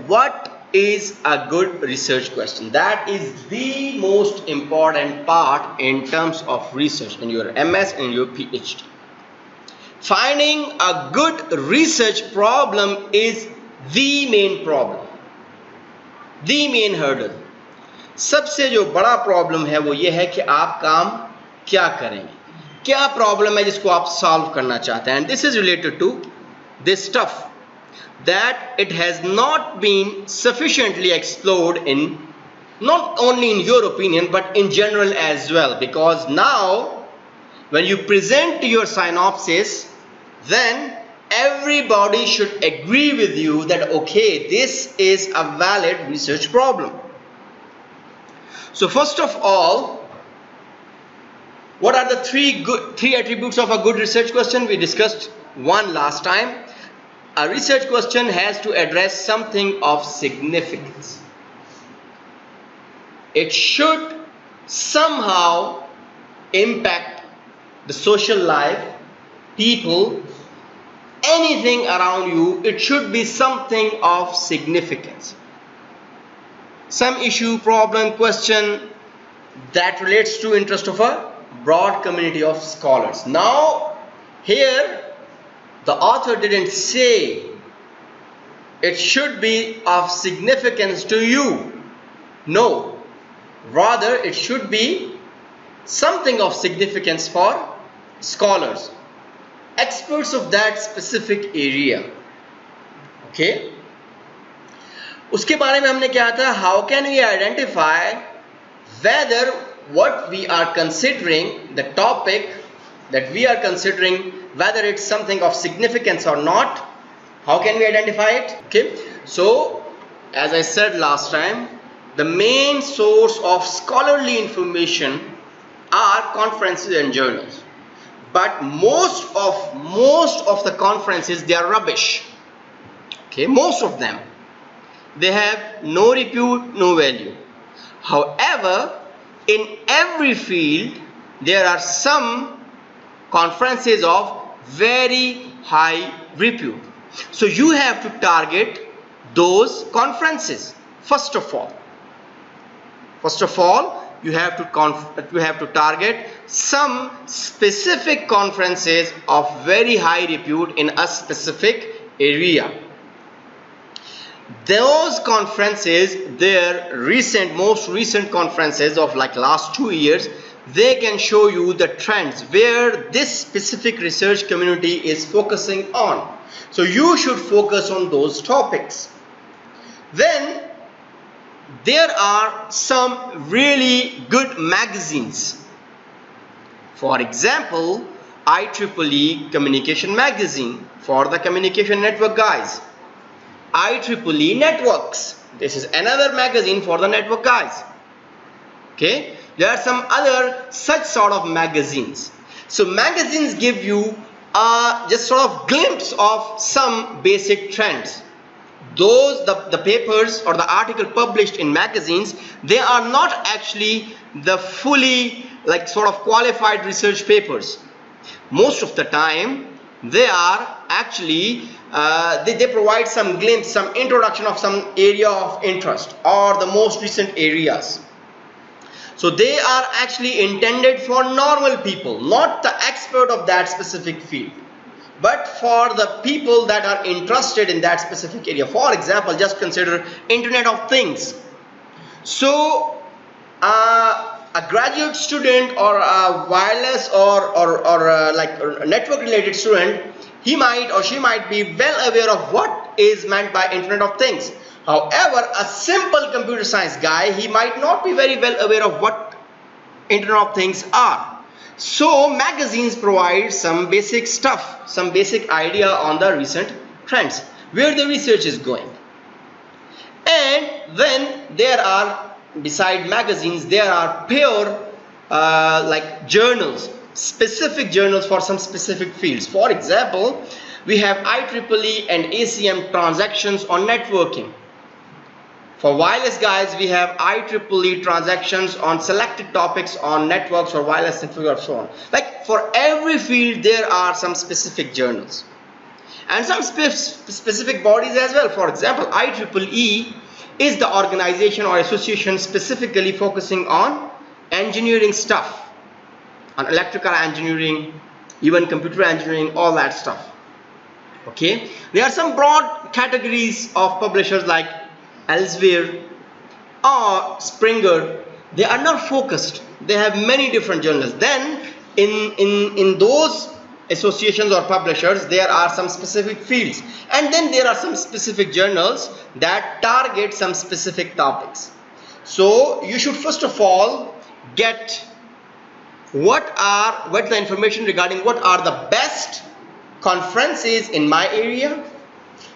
What is a good research question? That is the most important part in terms of research in your MS and your PhD. Finding a good research problem is the main problem, the main hurdle. सबसे जो बड़ा problem है वो ये है कि आप काम क्या करेंगे, क्या प्रॉब्लम है जिसको आप सॉल्व करना चाहते हैं. And this is related to this stuff that it has not been sufficiently explored in, not only in your opinion but in general as well, because now when you present your synopsis, then everybody should agree with you that okay, this is a valid research problem. So first of all, what are the three attributes of a good research question? We discussed one last time. A research question has to address something of significance. It should somehow impact the social life, people, anything around you. It should be something of significance. Some issue, problem, question that relates to interest of a broad community of scholars. Now, here the author didn't say it should be of significance to you. No, rather it should be something of significance for scholars, experts of that specific area. Okay, उसके बारे में हमने क्या था, how can we identify whether what we are considering, the topic that we are considering, whether it's something of significance or not. How can we identify it? Okay, so as I said last time, the main source of scholarly information are conferences and journals, but most of the conferences, they are rubbish. Okay, most of them, they have no repute, no value. However, in every field there are some conferences of very high repute. So you have to target those conferences. First of all, you have to target some specific conferences of very high repute in a specific area. Those conferences, their most recent conferences of like last 2 years, they can show you the trends where this specific research community is focusing on. So you should focus on those topics. Then there are some really good magazines. For example, IEEE Communication Magazine for the communication network guys. IEEE Networks, this is another magazine for the network guys. Okay, there are some other such sort of magazines. So magazines give you just sort of glimpse of some basic trends. Those the papers or the article published in magazines, they are not actually the fully like sort of qualified research papers. Most of the time they are actually they provide some glimpse, some introduction of some area of interest or the most recent areas. So they are actually intended for normal people, not the expert of that specific field, but for the people that are interested in that specific area. For example, just consider Internet of Things. So a graduate student or a wireless or like a network related student, he might or she might be well aware of what is meant by Internet of Things. However, a simple computer science guy, he might not be very well aware of what Internet of Things are. So magazines provide some basic stuff, some basic idea on the recent trends, where the research is going. And then there are, beside magazines, there are pure like journals, specific journals for some specific fields. For example, we have IEEE and ACM transactions on networking. For wireless guys, we have IEEE transactions on selected topics on networks or wireless network or so on. Like for every field, there are some specific journals. and some specific bodies as well. For example, IEEE is the organization or association specifically focusing on engineering stuff, on electrical engineering, even computer engineering, all that stuff. Okay, there are some broad categories of publishers like Elsevier or Springer. They are not focused, they have many different journals. Then in those associations or publishers, there are some specific fields, and then there are some specific journals that target some specific topics. So you should first of all get what the information regarding what are the best conferences in my area,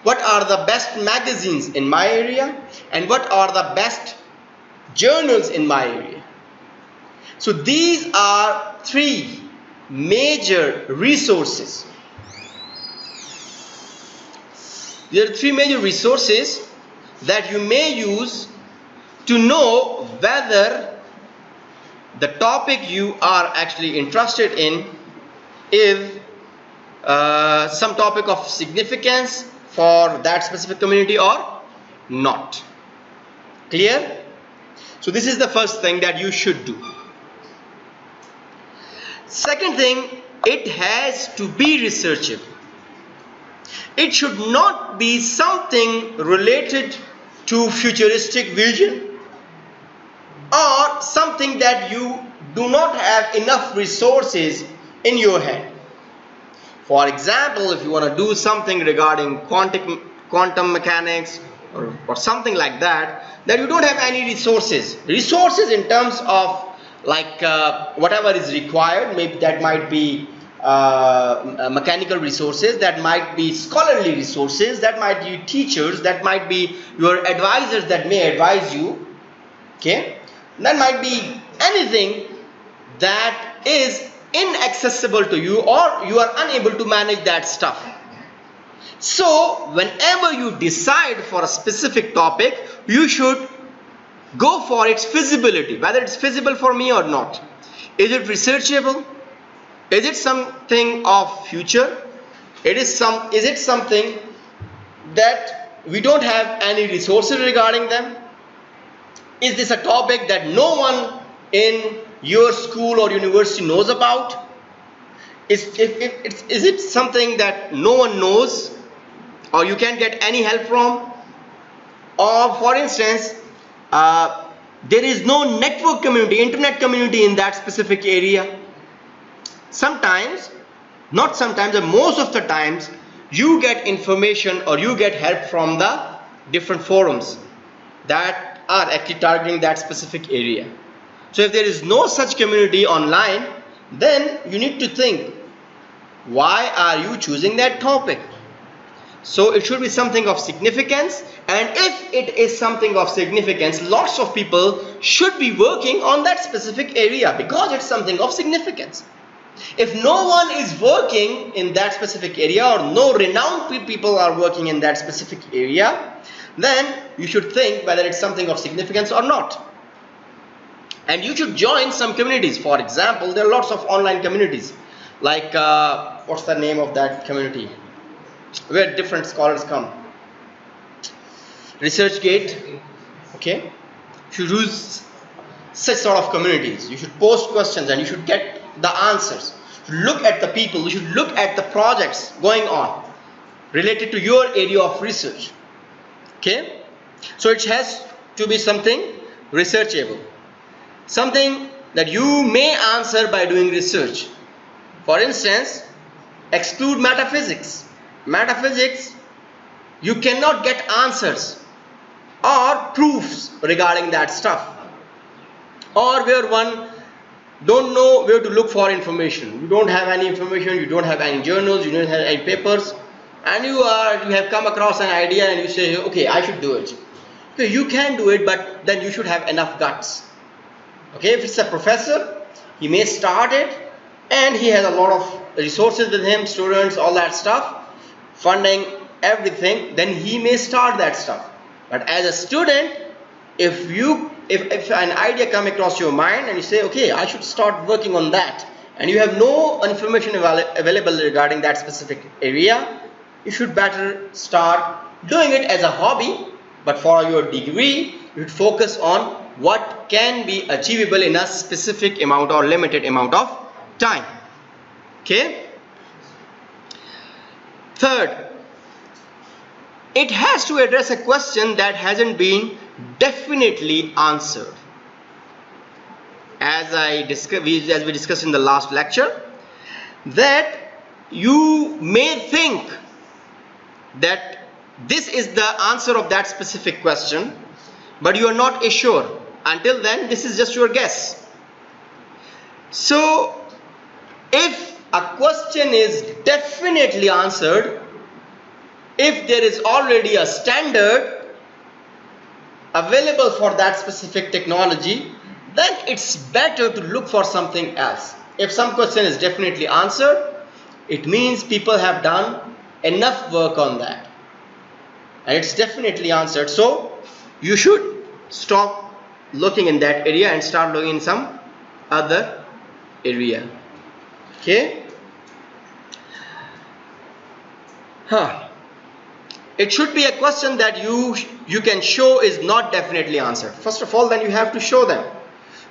what are the best magazines in my area, and what are the best journals in my area. So these are three major resources. There are three major resources that you may use to know whether the topic you are actually interested in is some topic of significance for that specific community or not. Clear? So this is the first thing that you should do. Second thing, it has to be researchable. It should not be something related to futuristic vision or something that you do not have enough resources in your head. For example, if you want to do something regarding quantum mechanics or something like that, that you don't have any resources in terms of like whatever is required. Maybe that might be mechanical resources, that might be scholarly resources, that might be teachers, that might be your advisors that may advise you. Okay, that might be anything that is inaccessible to you or you are unable to manage that stuff. So whenever you decide for a specific topic, you should go for its feasibility, whether it's feasible for me or not. Is it researchable? Is it something of future? Is it something that we don't have any resources regarding them? Is this a topic that no one in your school or university knows about? Is it something that no one knows or you can't get any help from? Or for instance, there is no network community, internet community in that specific area. Sometimes, not sometimes, but most of the times, you get information or you get help from the different forums that are actually targeting that specific area. So if there is no such community online, then you need to think, why are you choosing that topic? So it should be something of significance, and if it is something of significance, lots of people should be working on that specific area because it's something of significance. If no one is working in that specific area or no renowned people are working in that specific area, then you should think whether it's something of significance or not. And you should join some communities. For example, there are lots of online communities like what's the name of that community where different scholars come? ResearchGate. Okay, you should use such sort of communities. You should post questions and you should get the answers. You should look at the people, you should look at the projects going on related to your area of research. Okay, so it has to be something researchable, something that you may answer by doing research. For instance, exclude metaphysics. Metaphysics, you cannot get answers or proofs regarding that stuff, or where one don't know where to look for information. You don't have any information, you don't have any journals, you don't have any papers, and you have come across an idea and you say, okay, I should do it. Okay, you can do it, but then you should have enough guts. Okay, if it's a professor, he may start it and he has a lot of resources with him, students, all that stuff, funding, everything, then he may start that stuff. But as a student, if an idea come across your mind and you say, okay, I should start working on that, and you have no information available regarding that specific area, you should better start doing it as a hobby, but for your degree you should focus on what can be achievable in a specific amount or limited amount of time. Okay. Third, it has to address a question that hasn't been definitely answered. As we discussed in the last lecture, that you may think that this is the answer of that specific question, but you are not sure. Until then, this is just your guess. So if a question is definitely answered, if there is already a standard available for that specific technology, then it's better to look for something else. If some question is definitely answered, it means people have done enough work on that and it's definitely answered. So you should stop looking in that area and start looking in some other area. Okay. It should be a question that you can show is not definitely answered. First of all, then you have to show them.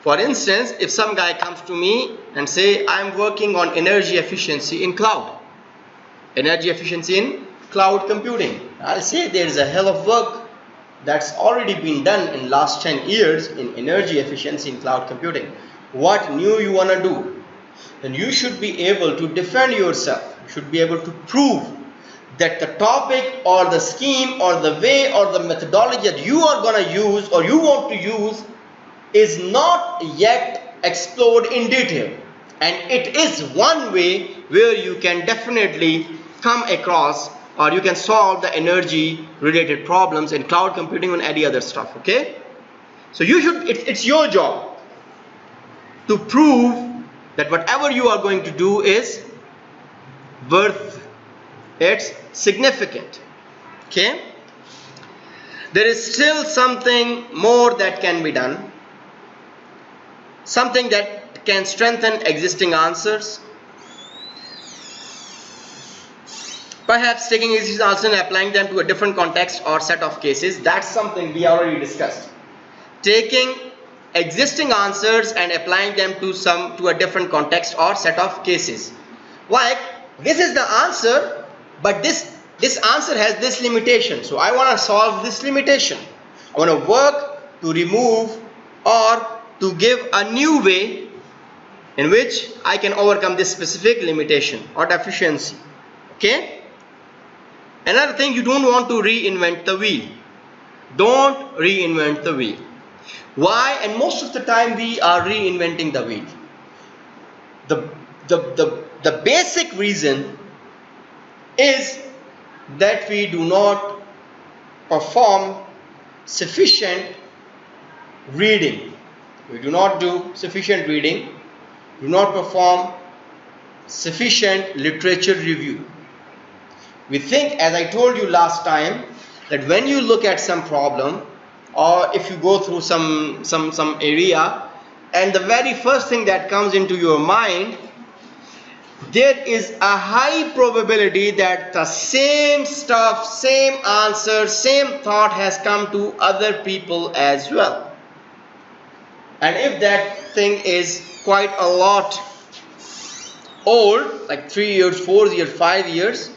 For instance, if some guy comes to me and say, I'm working on energy efficiency in cloud, energy efficiency in cloud computing, I'll say there's a hell of work that's already been done in last 10 years in energy efficiency in cloud computing. What new you want to do? Then you should be able to defend yourself. You should be able to prove that the topic or the scheme or the way or the methodology that you are going to use or you want to use is not yet explored in detail, and it is one way where you can definitely come across or you can solve the energy related problems in cloud computing and any other stuff. Okay, so you should, it's your job to prove that whatever you are going to do is worth, it's significant. Okay, there is still something more that can be done, something that can strengthen existing answers. Perhaps taking existing answers and applying them to a different context or set of cases. That's something we already discussed. Taking existing answers and applying them to a different context or set of cases. Like, this is the answer, but this answer has this limitation. So I want to solve this limitation. I want to work to remove or to give a new way in which I can overcome this specific limitation or deficiency. Okay. Another thing, you don't want to reinvent the wheel. Don't reinvent the wheel. Why? And most of the time we are reinventing the wheel. The basic reason is that we do not perform sufficient reading. We do not do sufficient reading, do not perform sufficient literature review. We think, as I told you last time, that when you look at some problem or if you go through some area and the very first thing that comes into your mind, there is a high probability that the same stuff, same answer, same thought has come to other people as well. And if that thing is quite a lot old, like 3 years, 4 years, 5 years,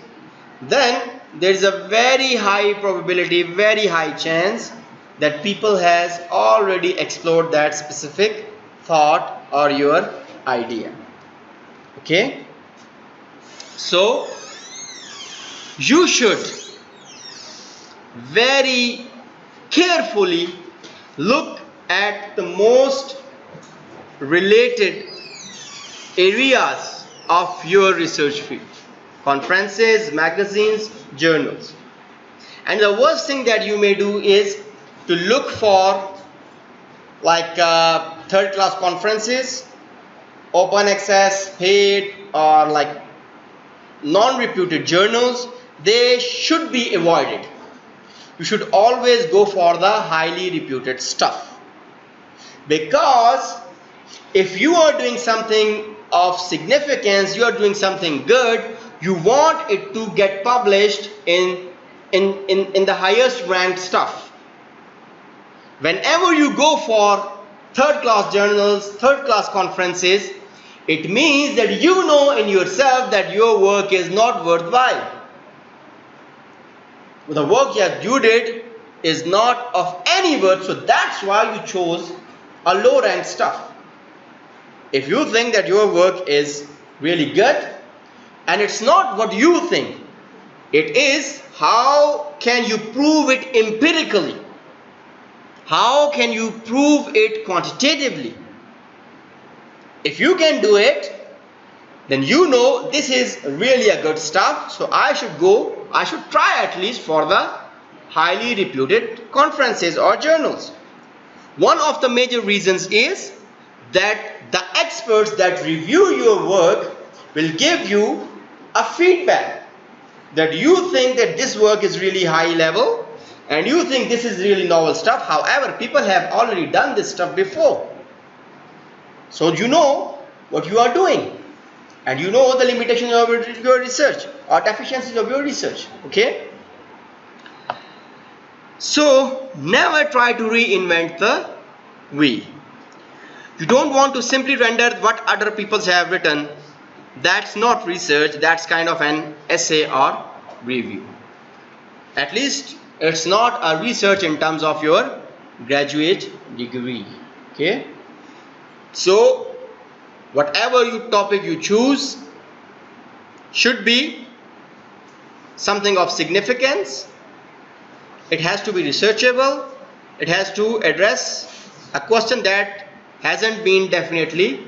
then there is a very high probability, very high chance that people has already explored that specific thought or your idea. Okay? So you should very carefully look at the most related areas of your research field, conferences, magazines, journals. And the worst thing that you may do is to look for like third class conferences, open access, paid, or like non-reputed journals. They should be avoided. You should always go for the highly reputed stuff, because if you are doing something of significance, you are doing something good, You want it to get published in the highest ranked stuff. Whenever you go for third class journals, third class conferences, it means that you know in yourself that your work is not worthwhile. The work that you did is not of any worth, so that's why you chose a low ranked stuff. If you think that your work is really good, and it's not what you think, it is how can you prove it empirically? How can you prove it quantitatively? If you can do it, then you know this is really a good stuff, so I should try at least for the highly reputed conferences or journals. One of the major reasons is that the experts that review your work will give you a feedback that you think that this work is really high level and you think this is really novel stuff. However, people have already done this stuff before. So you know what you are doing and you know the limitations of your research or deficiencies of your research. Okay? So never try to reinvent the wheel. You don't want to simply render what other people have written. That's not research, that's kind of an essay or review. At least it's not a research in terms of your graduate degree. Okay? So whatever topic you choose should be something of significance. It has to be researchable. It has to address a question that hasn't been definitely